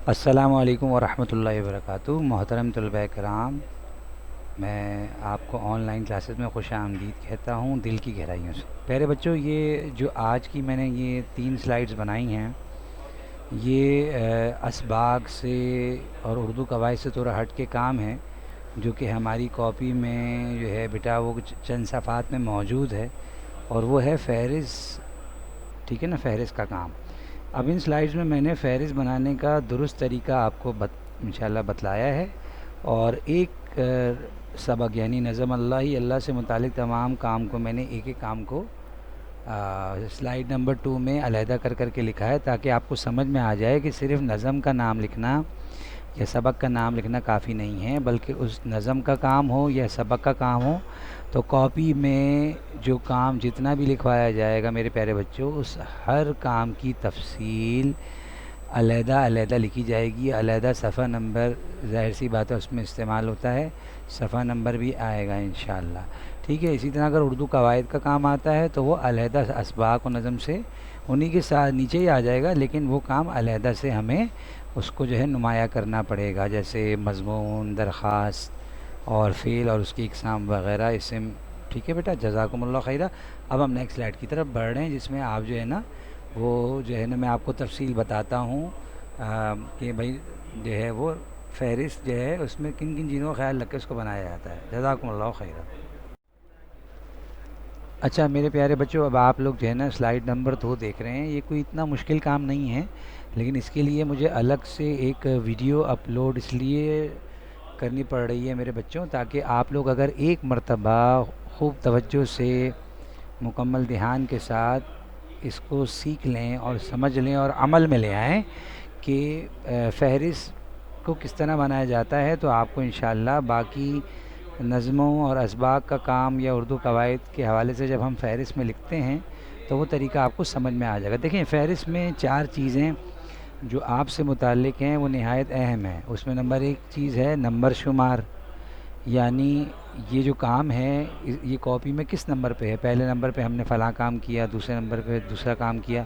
السلام علیکم ورحمۃ اللہ وبرکاتہ۔ محترم طلباء کرام، میں آپ کو آن لائن کلاسز میں خوش آمدید کہتا ہوں دل کی گہرائیوں سے۔ پیارے بچوں، یہ جو آج کی میں نے یہ 3 سلائیڈز بنائی ہیں، یہ اسباق سے اور اردو قواعد سے تھوڑا ہٹ کے کام ہے، جو کہ ہماری کاپی میں جو ہے بیٹا وہ چند صفحات میں موجود ہے، اور وہ ہے فہرست۔ ٹھیک ہے نا، فہرست کا کام۔ اب ان سلائیڈز میں نے فہرست بنانے کا درست طریقہ آپ کو انشاءاللہ بتلایا ہے، اور ایک سبق یعنی نظم اللہ سے متعلق تمام کام کو میں نے ایک ایک کام کو سلائیڈ نمبر 2 میں علیحدہ کر کر کے لکھا ہے، تاکہ آپ کو سمجھ میں آ جائے کہ صرف نظم کا نام لکھنا یا سبق کا نام لکھنا کافی نہیں ہے، بلکہ اس نظم کا کام ہو یا سبق کا کام ہو تو کاپی میں جو کام جتنا بھی لکھوایا جائے گا میرے پیارے بچوں، اس ہر کام کی تفصیل علیحدہ علیحدہ لکھی جائے گی۔ علیحدہ صفحہ نمبر ظاہر سی بات ہے اس میں استعمال ہوتا ہے، صفحہ نمبر بھی آئے گا انشاءاللہ۔ ٹھیک ہے، اسی طرح اگر اردو قواعد کا کام آتا ہے تو وہ علیحدہ اسباق و نظم سے انہی کے ساتھ نیچے ہی آ جائے گا، لیکن وہ کام علیحدہ سے ہمیں اس کو جو ہے نمایاں کرنا پڑے گا، جیسے مضمون، درخواست اور فعل اور اس کی اقسام وغیرہ اسم۔ ٹھیک ہے بیٹا، جزاکم اللہ خیرہ۔ اب ہم نیکسٹ سلائیڈ کی طرف بڑھ رہے ہیں، جس میں آپ جو ہے نا وہ جو ہے نا میں آپ کو تفصیل بتاتا ہوں کہ بھائی جو ہے وہ فہرست جو ہے اس میں کن کن چیزوں کا خیال رکھ کے اس کو بنایا جاتا ہے۔ جزاکم اللہ خیرہ۔ اچھا میرے پیارے بچوں، اب آپ لوگ جو ہے نا سلائیڈ نمبر 2 دیکھ رہے ہیں، یہ کوئی اتنا مشکل کام نہیں ہے، لیکن اس کے لیے مجھے الگ سے ایک ویڈیو اپلوڈ اس لیے کرنی پڑ رہی ہے میرے بچوں، تاکہ آپ لوگ اگر ایک مرتبہ خوب توجہ سے مکمل دھیان کے ساتھ اس کو سیکھ لیں اور سمجھ لیں اور عمل میں لے آئیں کہ فہرست کو کس طرح بنایا جاتا ہے، تو آپ کو انشاءاللہ باقی نظموں اور اسباق کا کام یا اردو قواعد کے حوالے سے جب ہم فہرست میں لکھتے ہیں تو وہ طریقہ آپ کو سمجھ میں آ جائے گا۔ دیکھیں، فہرست میں 4 چیزیں جو آپ سے متعلق ہیں وہ نہایت اہم ہیں۔ اس میں نمبر 1 چیز ہے نمبر شمار، یعنی یہ جو کام ہے یہ کاپی میں کس نمبر پہ ہے، پہلے نمبر پہ ہم نے فلاں کام کیا، دوسرے نمبر پہ دوسرا کام کیا۔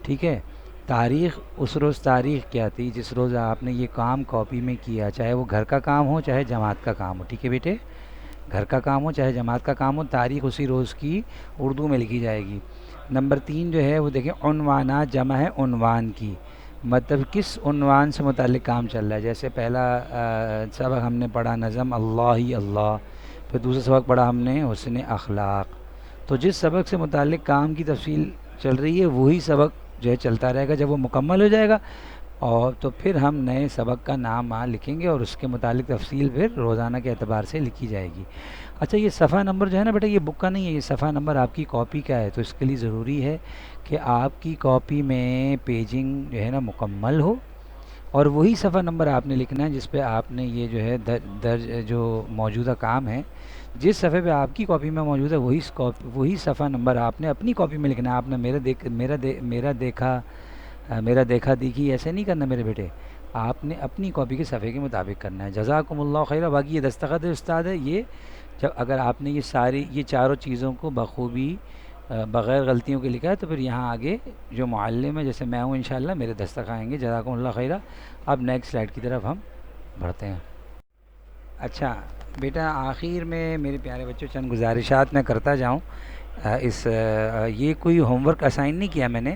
ٹھیک ہے، تاریخ، اس روز تاریخ کیا تھی جس روز آپ نے یہ کام کاپی میں کیا، چاہے وہ گھر کا کام ہو چاہے جماعت کا کام ہو۔ ٹھیک ہے بیٹے، گھر کا کام ہو چاہے جماعت کا کام ہو، تاریخ اسی روز کی اردو میں لکھی جائے گی۔ نمبر 3 جو ہے وہ دیکھیں عنوانات، جمع ہے عنوان کی، مطلب کس عنوان سے متعلق کام چل رہا ہے۔ جیسے پہلا سبق ہم نے پڑھا نظم اللہ ہی اللہ، پھر دوسرا سبق پڑھا ہم نے حسن اخلاق، تو جس سبق سے متعلق کام کی تفصیل چل رہی ہے وہی سبق جو ہے چلتا رہے گا۔ جب وہ مکمل ہو جائے گا اور تو پھر ہم نئے سبق کا نام وہاں لکھیں گے، اور اس کے متعلق تفصیل پھر روزانہ کے اعتبار سے لکھی جائے گی۔ اچھا، یہ صفحہ نمبر جو ہے نا بیٹا، یہ بک کا نہیں ہے، یہ صفحہ نمبر آپ کی کاپی کا ہے، تو اس کے لیے ضروری ہے کہ آپ کی کاپی میں پیجنگ جو ہے نا مکمل ہو، اور وہی صفحہ نمبر آپ نے لکھنا ہے جس پہ آپ نے یہ جو ہے درج جو موجودہ کام ہے، جس صفحے پہ آپ کی کاپی میں موجود ہے وہی صفحہ نمبر آپ نے اپنی کاپی میں لکھنا ہے۔ آپ نے میرا دیکھا دیکھی ایسے نہیں کرنا میرے بیٹے، آپ نے اپنی کاپی کے صفحے کے مطابق کرنا ہے۔ جزاکم اللہ خیرہ۔ باقی یہ دستخط استاد ہے، یہ جب اگر آپ نے یہ چاروں چیزوں کو بخوبی بغیر غلطیوں کے لکھا ہے تو پھر یہاں آگے جو معلم ہے جیسے میں ہوں انشاءاللہ میرے دستخط آئیں گے۔ جزاکم اللہ خیرہ۔ اب نیکسٹ سلائیڈ کی طرف ہم بڑھتے ہیں۔ اچھا بیٹا، آخر میں میرے پیارے بچوں چند گزارشات میں کرتا جاؤں۔ یہ کوئی ہوم ورک اسائن نہیں کیا میں نے،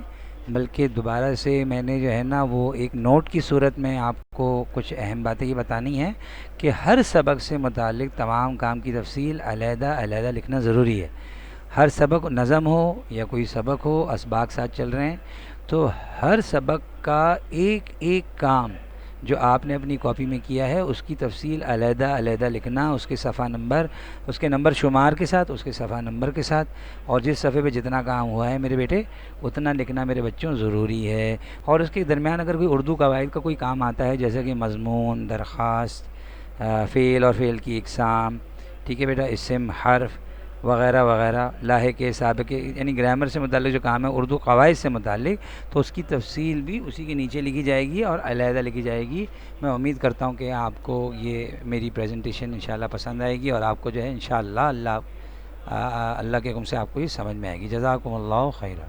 بلکہ دوبارہ سے میں نے جو ہے نا وہ ایک نوٹ کی صورت میں آپ کو کچھ اہم باتیں یہ بتانی ہیں کہ ہر سبق سے متعلق تمام کام کی تفصیل علیحدہ علیحدہ لکھنا ضروری ہے۔ ہر سبق نظم ہو یا کوئی سبق ہو، اسباق ساتھ چل رہے ہیں، تو ہر سبق کا ایک ایک کام جو آپ نے اپنی کاپی میں کیا ہے اس کی تفصیل علیحدہ علیحدہ لکھنا، اس کے صفحہ نمبر، اس کے نمبر شمار کے ساتھ، اس کے صفحہ نمبر کے ساتھ، اور جس صفحے پہ جتنا کام ہوا ہے میرے بیٹے اتنا لکھنا میرے بچوں ضروری ہے۔ اور اس کے درمیان اگر کوئی اردو قواعد کا کوئی کام آتا ہے جیسے کہ مضمون، درخواست، فعل اور فعل کی اقسام، ٹھیک ہے بیٹا، اسم، حرف وغیرہ وغیرہ، لاحق، سابق، یعنی گرامر سے متعلق جو کام ہے اردو قواعد سے متعلق، تو اس کی تفصیل بھی اسی کے نیچے لکھی جائے گی اور علیحدہ لکھی جائے گی۔ میں امید کرتا ہوں کہ آپ کو یہ میری پریزنٹیشن انشاءاللہ پسند آئے گی، اور آپ کو جو ہے انشاءاللہ اللہ کے حکم سے آپ کو یہ سمجھ میں آئے گی۔ جزاکم اللہ خیرہ۔